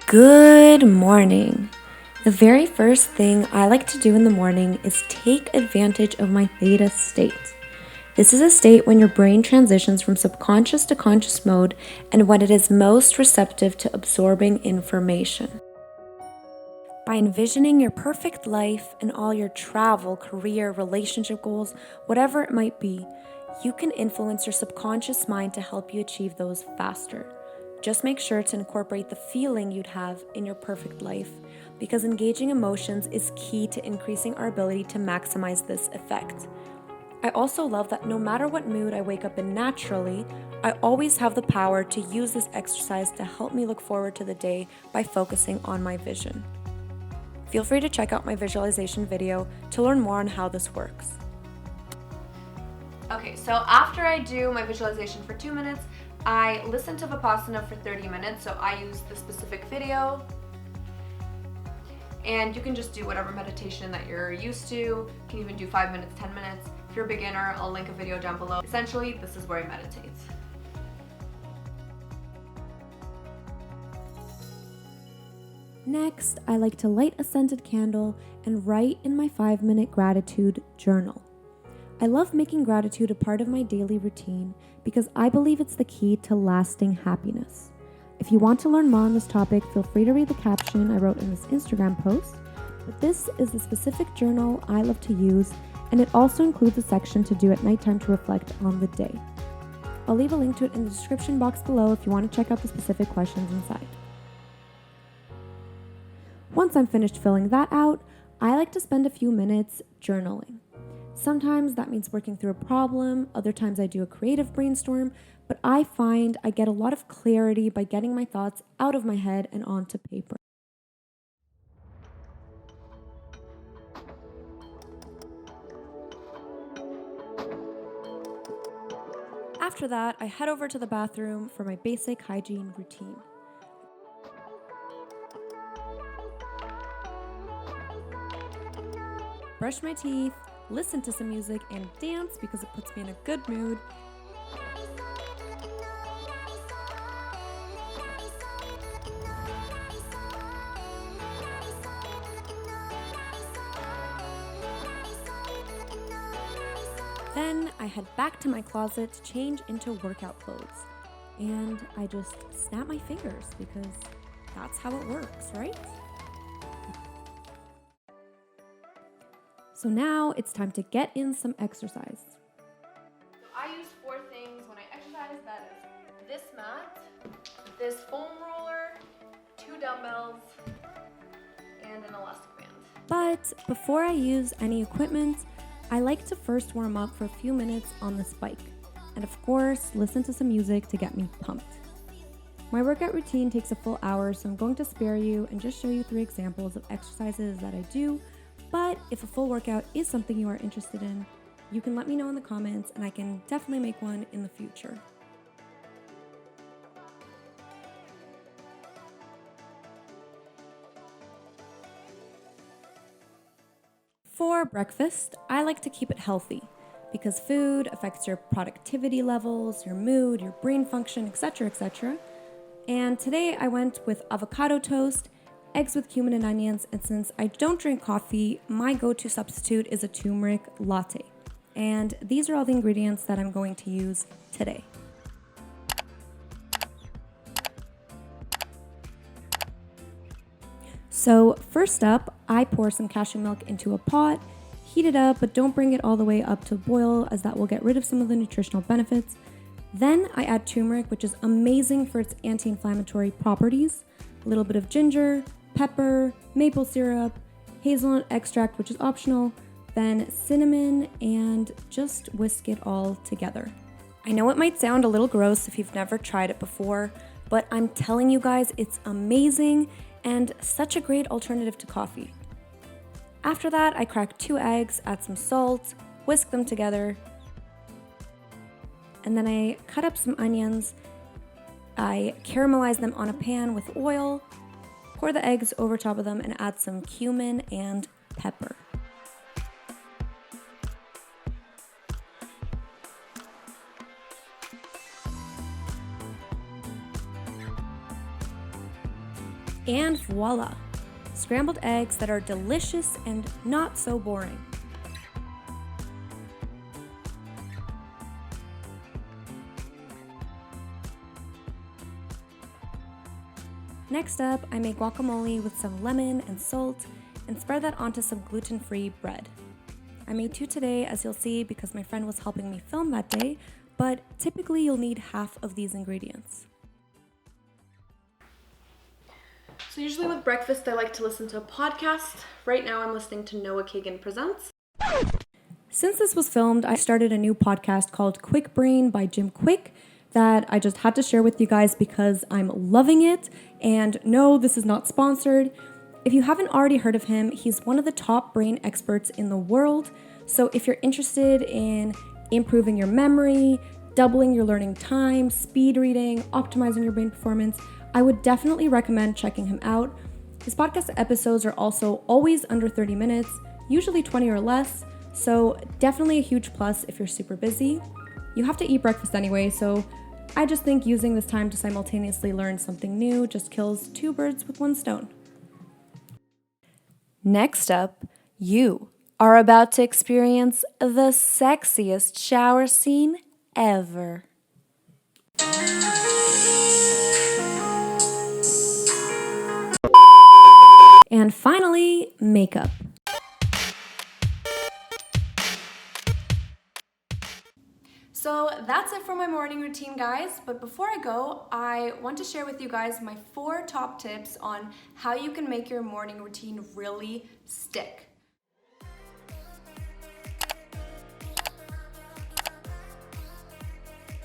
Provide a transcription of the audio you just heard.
Good morning. The very first thing I like to do in the morning is take advantage of my THETA state. This is a state when your brain transitions from subconscious to conscious mode and when it is most receptive to absorbing information. By envisioning your perfect life and all your travel, career, relationship goals, whatever it might be, you can influence your subconscious mind to help you achieve those faster. Just make sure to incorporate the feeling you'd have in your perfect life, because engaging emotions is key to increasing our ability to maximize this effect. I also love that no matter what mood I wake up in naturally, I always have the power to use this exercise to help me look forward to the day by focusing on my vision. Feel free to check out my visualization video to learn more on how this works. Okay, so after I do my visualization for 2 minutes, I listen to Vipassana for 30 minutes, so I use the specific video. And you can just do whatever meditation that you're used to. You can even do 5 minutes, 10 minutes. If you're a beginner, I'll link a video down below. Essentially, this is where I meditate. Next, I like to light a scented candle and write in my 5-minute gratitude journal. I love making gratitude a part of my daily routine because I believe it's the key to lasting happiness. If you want to learn more on this topic, feel free to read the caption I wrote in this Instagram post, but this is the specific journal I love to use, and it also includes a section to do at nighttime to reflect on the day. I'll leave a link to it in the description box below if you want to check out the specific questions inside. Once I'm finished filling that out, I like to spend a few minutes journaling. Sometimes that means working through a problem, other times I do a creative brainstorm, but I find I get a lot of clarity by getting my thoughts out of my head and onto paper. After that, I head over to the bathroom for my basic hygiene routine. Brush my teeth, listen to some music, and dance because it puts me in a good mood. Then I head back to my closet to change into workout clothes. And I just snap my fingers because that's how it works, right? So now it's time to get in some exercise. So I use 4 things when I exercise. That is this mat, this foam roller, 2 dumbbells, and an elastic band. But before I use any equipment, I like to first warm up for a few minutes on this bike. And of course, listen to some music to get me pumped. My workout routine takes a full hour, so I'm going to spare you and just show you 3 examples of exercises that I do. But if a full workout is something you are interested in, you can let me know in the comments and I can definitely make one in the future. For breakfast, I like to keep it healthy because food affects your productivity levels, your mood, your brain function, etc., etc. And today I went with avocado toast, eggs with cumin and onions, and since I don't drink coffee, my go-to substitute is a turmeric latte. And these are all the ingredients that I'm going to use today. So first up, I pour some cashew milk into a pot, heat it up, but don't bring it all the way up to boil as that will get rid of some of the nutritional benefits. Then I add turmeric, which is amazing for its anti-inflammatory properties, a little bit of ginger, pepper, maple syrup, hazelnut extract, which is optional, then cinnamon, and just whisk it all together. I know it might sound a little gross if you've never tried it before, but I'm telling you guys, it's amazing and such a great alternative to coffee. After that, I crack 2 eggs, add some salt, whisk them together, and then I cut up some onions. I caramelize them on a pan with oil, pour the eggs over top of them, and add some cumin and pepper. And voila! Scrambled eggs that are delicious and not so boring. Next up, I make guacamole with some lemon and salt and spread that onto some gluten-free bread. I made 2 today, as you'll see, because my friend was helping me film that day, but typically you'll need half of these ingredients. So usually with breakfast, I like to listen to a podcast. Right now I'm listening to Noah Kagan Presents. Since this was filmed, I started a new podcast called Kwik Brain by Jim Kwik that I just had to share with you guys because I'm loving it. And no, this is not sponsored. If you haven't already heard of him, he's one of the top brain experts in the world. So if you're interested in improving your memory, doubling your learning time, speed reading, optimizing your brain performance, I would definitely recommend checking him out. His podcast episodes are also always under 30 minutes, usually 20 or less, so definitely a huge plus if you're super busy. You have to eat breakfast anyway, so I just think using this time to simultaneously learn something new just kills 2 birds with 1 stone. Next up, you are about to experience the sexiest shower scene ever. And finally, makeup. So that's it for my morning routine, guys. But before I go, I want to share with you guys my 4 top tips on how you can make your morning routine really stick.